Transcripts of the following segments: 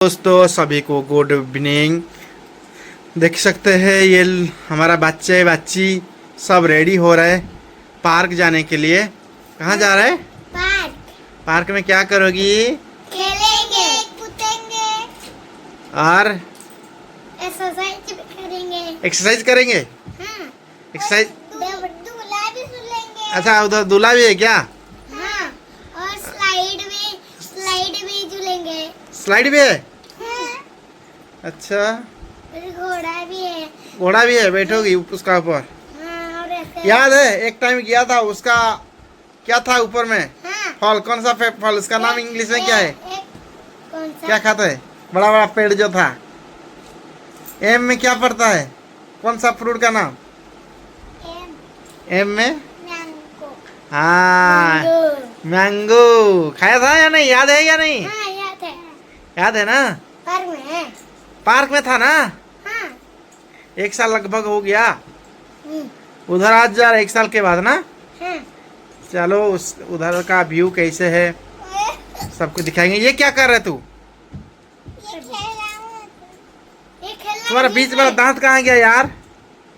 दोस्तों सभी को गुड इवनिंग। देख सकते हैं ये हमारा बच्चे बच्ची सब रेडी हो रहे पार्क जाने के लिए। कहाँ जा रहे हैं? पार्क। पार्क में क्या करोगी? खेलेंगे, कूदेंगे और एक्सरसाइज भी करेंगे। एक्सरसाइज करेंगे। हाँ। एक्सरसाइज। दूल्हा भी सुनेंगे। अच्छा, उधर दूल्हा भी है क्या? हाँ। और स्लाइड भी झूलेंगे। स्लाइड भी है। हाँ। अच्छा, और घोड़ा भी है। घोड़ा भी है, बैठोगी उसका ऊपर? हाँ। और ऐसे याद है एक टाइम गया था, उसका क्या था ऊपर में? हाँ। फल, कौन सा फल? उसका नाम इंग्लिश में क्या है? कौन सा? क्या खाता है? बड़ा बड़ा पेड़ जो था। एम में क्या पड़ता है? कौन सा फ्रूट का नाम? एम में? मैंगो। हाँ, मैंगो। खाया था या नहीं? याद है या नहीं? हाँ, याद है। याद है ना? पार्क में है। पार्क में था ना? हाँ। 1 साल लगभग हो गया। हम्म। उधर आज जा रहे 1 साल के बाद ना? हाँ। चलो उस उधर का व्यू कैसे है सबको दिखाएंगे। ये क्या कर रहे तू? ये खेलना तुम्हारा बीच वाला दांत कहाँ गया यार?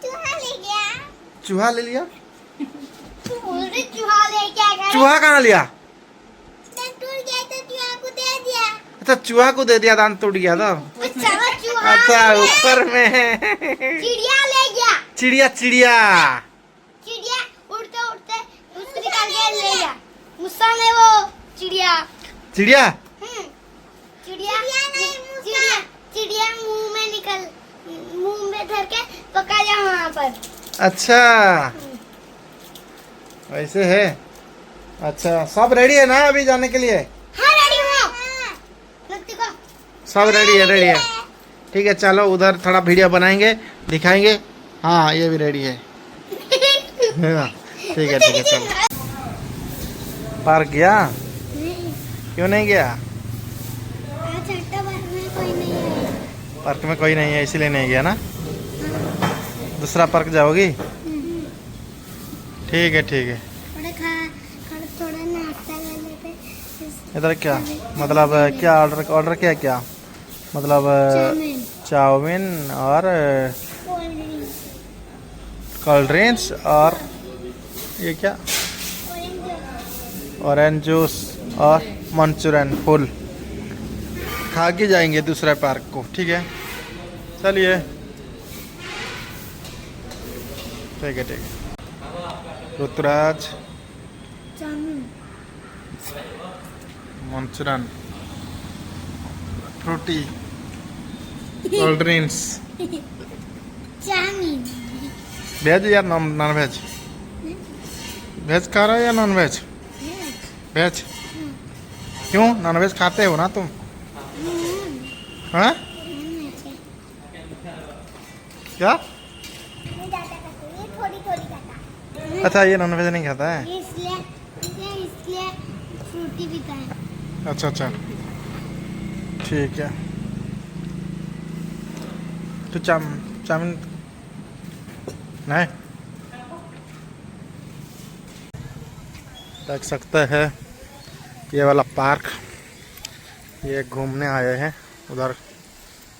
चूहा ले गया। चूहा ले लिया? तू बोल रही चूहा ले क्या कर? चूहा कहाँ लिया? दांत टूट गया तो चूहा को दे दिया। अच्छा, चूहा को दे दिया, दांत टूट गया था। अच्छा वो चूहा अच्छा, ले- ऊपर में है। चिड़िया ले गया। चिड़िया चिड़िया चिड़िया उड़ते उड़ते उसको निकाल के ले गया। मुस्सा में वो चिड़िया। चिड़िया चिड़िया चिड़िया मुंह में धर के पकाया वहाँ पर। अच्छा, वैसे है। अच्छा, सब रेडी है ना अभी जाने के लिए? हाँ रेडी हूँ। लगती को सब रेडी है, रेडी है। ठीक है, चलो उधर थोड़ा वीडियो बनाएंगे, दिखाएंगे। हाँ, ये भी रेडी है। हाँ, ठीक है ठीक है, चलो। पार्क गया? क्यों नहीं गया? आज छठा बार में कोई नहीं है। पार्क में कोई नहीं है इसीलिए नहीं गया ना? दूसरा पार्क जाओगी? ठीक है ठीक है। थोड़ा नाश्ता कर लेते। इधर क्या मतलब क्या ऑर्डर किया क्या? मतलब चाउमीन। चाउमीन और कोल्ड ड्रिंक। कोल्ड ड्रिंक्स और ये क्या, ऑरेंज जूस और मंचूरियन फुल खा के जाएंगे दूसरा पार्क को। ठीक है, चलिए। ठीक है ठीक है। Rituraj, chowmein. Manchurian, Frooti, cold drinks. Chowmein. Veg या नॉन वेज? वेज खा रहे हो या नॉन वेज? वेज। क्यों, नॉन वेज खाते हो ना तुम? हाँ, क्या? थोड़ी थोड़ी खाता। अच्छा, ये नॉन वेज नहीं खाता है? इसलिए फ्रूटी पीता है। अच्छा अच्छा, ठीक है। तो चाउमीन नहीं देख सकते हैं ये वाला पार्क। ये घूमने आए हैं, उधर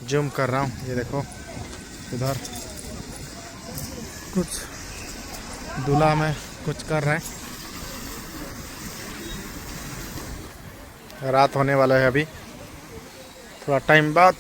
जूम कर रहा हूँ, ये देखो उधर कुछ दूल्हा में कुछ कर रहे हैं। रात होने वाला है अभी थोड़ा टाइम बाद।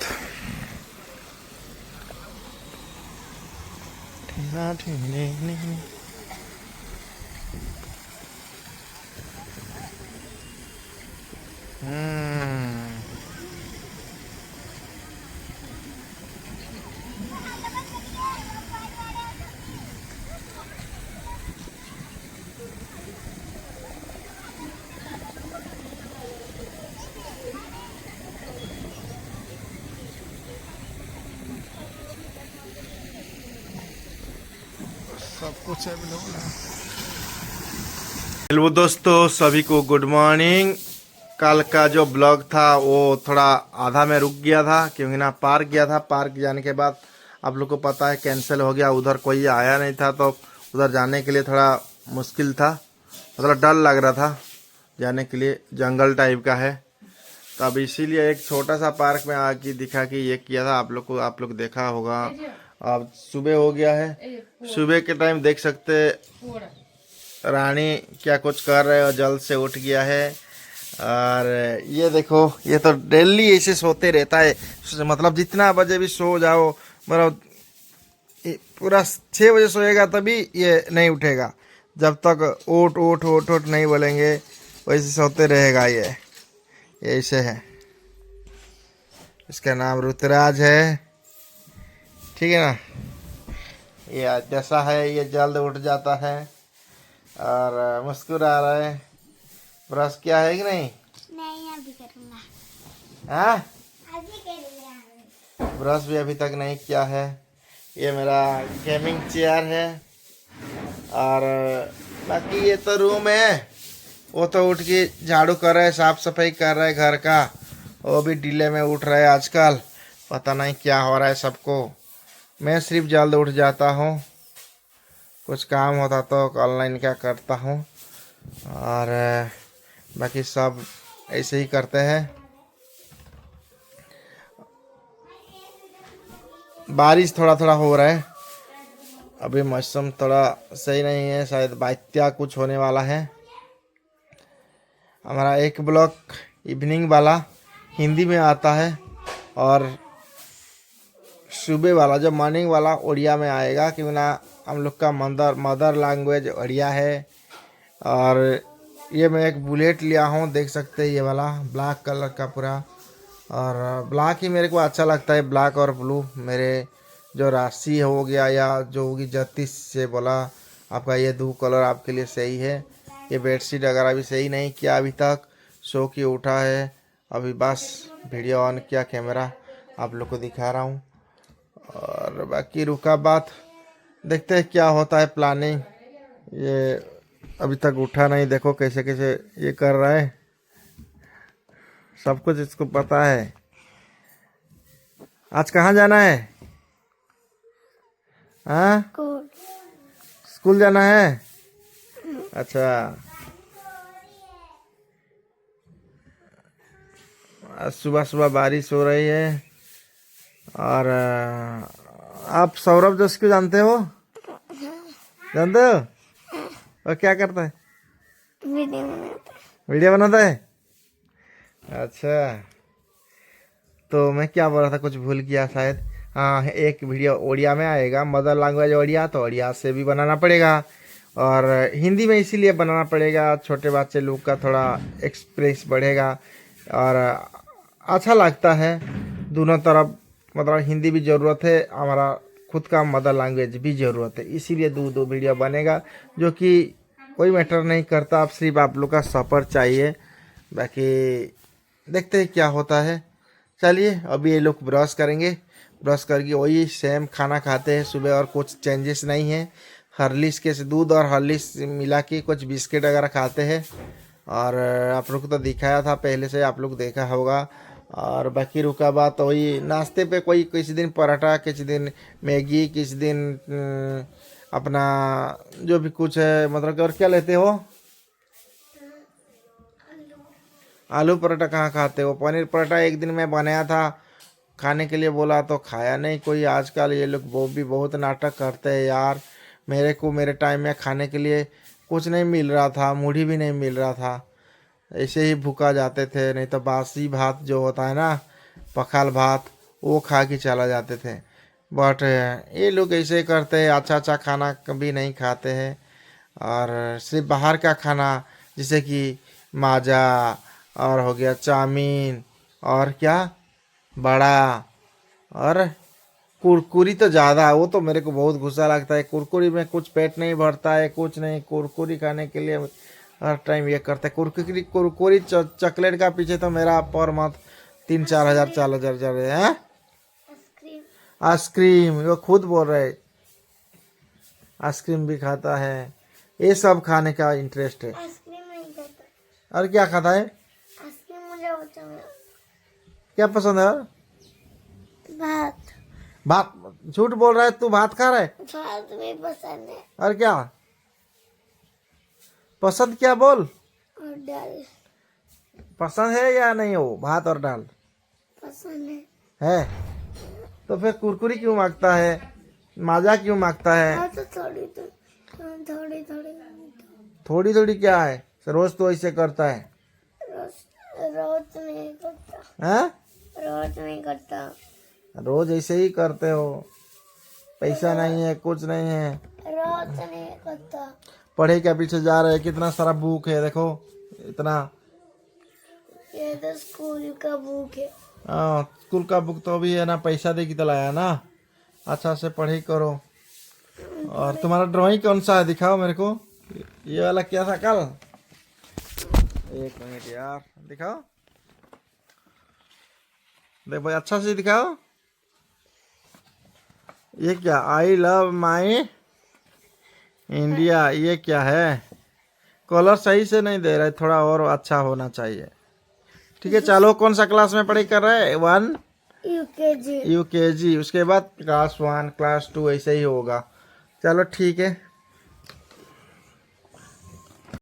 सब कुछ अवेलेबल है। हेलो दोस्तों, सभी को गुड मॉर्निंग। कल का जो ब्लॉग था वो थोड़ा आधा में रुक गया था क्योंकि ना पार्क गया था। पार्क जाने के बाद आप लोग को पता है कैंसिल हो गया। उधर कोई आया नहीं था तो उधर जाने के लिए थोड़ा मुश्किल था, मतलब डर लग रहा था जाने के लिए। जंगल टाइप का है तब इसीलिए एक छोटा सा पार्क में आके दिखा कि ये किया था। आप लोग देखा होगा। अब सुबह हो गया है। सुबह के टाइम देख सकते रानी क्या कुछ कर रहे हो, जल्द से उठ गया है। और ये देखो, ये तो डेली ऐसे सोते रहता है। मतलब जितना बजे भी सो जाओ, मतलब पूरा 6 बजे सोएगा तभी ये नहीं उठेगा। जब तक उठ उठ उठ उठ नहीं बोलेंगे वैसे सोते रहेगा ये ऐसे है। इसका नाम रुतराज है, ठीक है ना। ये जैसा है ये जल्द उठ जाता है और मुस्कुरा रहा है। ब्रश किया है कि नहीं? नहीं, अभी करूँगा। हाँ, अभी करूँगा। ब्रश भी अभी तक नहीं किया है। ये मेरा गेमिंग चेयर है और बाकी ये तो रूम है। वो तो उठ के झाड़ू कर रहा है, साफ सफाई कर रहा है घर का। वो भी डिले में उठ रहा है आजकल, पता नहीं क्या हो रहा है सबको। मैं सिर्फ जल्द उठ जाता हूँ, कुछ काम होता तो ऑनलाइन क्या करता हूँ और बाकी सब ऐसे ही करते हैं। बारिश थोड़ा थोड़ा हो रहा है, अभी मौसम थोड़ा सही नहीं है, शायद बात्या कुछ होने वाला है। हमारा एक ब्लॉग इवनिंग वाला हिंदी में आता है और सुबह वाला जो मॉर्निंग वाला उड़िया में आएगा, क्योंकि ना हम लोग का मदर लैंग्वेज उड़िया है। और ये मैं एक बुलेट लिया हूँ, देख सकते हैं ये वाला ब्लैक कलर का पूरा। और ब्लैक ही मेरे को अच्छा लगता है, ब्लैक और ब्लू। मेरे जो राशि हो गया या जो होगी ज्योतिष से बोला आपका ये 2 कलर आपके लिए सही है। ये बेडशीट अगर अभी सही नहीं किया अभी तक, सो के उठा है अभी, बस वीडियो ऑन किया, कैमरा आप लोग को दिखा रहा हूँ। और बाकी रुका बात, देखते हैं क्या होता है प्लानिंग। ये अभी तक उठा नहीं, देखो कैसे कैसे ये कर रहा है, सब कुछ इसको पता है। आज कहाँ जाना है? हाँ, स्कूल जाना है। अच्छा, आज सुबह सुबह बारिश हो रही है। और आप सौरभ जोशी को जानते हो? जानते हो? और क्या करता है? वीडियो बनाता है। अच्छा, तो मैं क्या बोल रहा था, कुछ भूल गया शायद। हाँ, एक वीडियो उड़िया में आएगा, मदर लैंग्वेज उड़िया, तो उड़िया से भी बनाना पड़ेगा और हिंदी में इसीलिए बनाना पड़ेगा, छोटे बच्चे लोग का थोड़ा एक्सप्रेस बढ़ेगा और अच्छा लगता है दोनों तरफ। मतलब हिंदी भी ज़रूरत है, हमारा खुद का मदर लैंग्वेज भी ज़रूरत है, इसीलिए दो वीडियो बनेगा, जो कि कोई मैटर नहीं करता। अब सिर्फ आप लोग का सपोर्ट चाहिए, बाकी देखते हैं क्या होता है। चलिए अभी ये लोग ब्रश करेंगे, ब्रश करके वही सेम खाना खाते हैं सुबह, और कुछ चेंजेस नहीं है। हॉर्लिक्स के दूध और हॉर्लिक्स मिला के कुछ बिस्किट वगैरह खाते हैं। और आप लोग को तो दिखाया था पहले से, आप लोग देखा होगा। और बाकी रुका बात वही नाश्ते पे, कोई किसी दिन पराठा, किसी दिन मैगी, किसी दिन अपना जो भी कुछ है, मतलब और क्या लेते हो? आलू पराठा कहाँ खाते हो? पनीर पराठा एक दिन मैं बनाया था, खाने के लिए बोला तो खाया नहीं कोई। आजकल ये लोग वो भी बहुत नाटक करते हैं यार। मेरे को मेरे टाइम में खाने के लिए कुछ नहीं मिल रहा था, मुढ़ी भी नहीं मिल रहा था, ऐसे ही भूखा जाते थे। नहीं तो बासी भात जो होता है ना, पखाल भात, वो खा के चला जाते थे। बट ये लोग ऐसे करते हैं, अच्छा अच्छा खाना कभी नहीं खाते हैं और सिर्फ बाहर का खाना, जैसे कि माजा और हो गया चाउमीन और क्या बड़ा और कुरकुरी तो ज़्यादा है। वो तो मेरे को बहुत गुस्सा लगता है, कुरकुरी में कुछ पेट नहीं भरता है, कुछ नहीं। कुरकुरी खाने के लिए हर टाइम ये करता है। कुरकुरी चॉकलेट का पीछे तो मेरा पर मंथ 3-4 हज़ार 4 हज़ार जा रहे हैं। आइसक्रीम, वो खुद बोल रहे आइसक्रीम भी खाता है, ये सब खाने का इंटरेस्ट है। आइसक्रीम नहीं खाता। और क्या खाता है? आइसक्रीम मुझे पसंद है। क्या पसंद है? भात। भात? झूठ बोल रहा है तू, भात खा रहा है? भात भी पसंद है। और क्या पसंद, क्या बोल? और दाल। पसंद है या नहीं हो भात और दाल? पसंद है तो फिर कुरकुरी क्यों मांगता है, माजा क्यों मांगता है? हाँ तो थोड़ी थोड़ी थोड़ी थोड़ी क्या है, रोज तो ऐसे करता है। रोज नहीं करता। हैं? रोज नहीं करता। रोज ऐसे ही करते हो, पैसा नहीं है कुछ नहीं है। रोज नहीं करता। पढ़े के पीछे जा रहे हैं, कितना सारा बुक है देखो इतना। ये तो स्कूल का बुक है। हाँ स्कूल का बुक तो अभी है ना, पैसा दे के तो लाया ना। अच्छा से पढ़ाई करो। और तुम्हारा ड्राइंग कौन सा है, दिखाओ मेरे को। ये वाला क्या था कल? एक मिनट यार, दिखाओ। देख भाई अच्छा से दिखाओ। ये क्या, आई लव माई इंडिया, ये क्या है? कलर सही से नहीं दे रहे, थोड़ा और अच्छा होना चाहिए। ठीक है चलो, कौन सा क्लास में पढ़ाई कर रहे हैं? 1 यूकेजी। यूकेजी, उसके बाद क्लास 1 क्लास 2 ऐसे ही होगा। चलो ठीक है।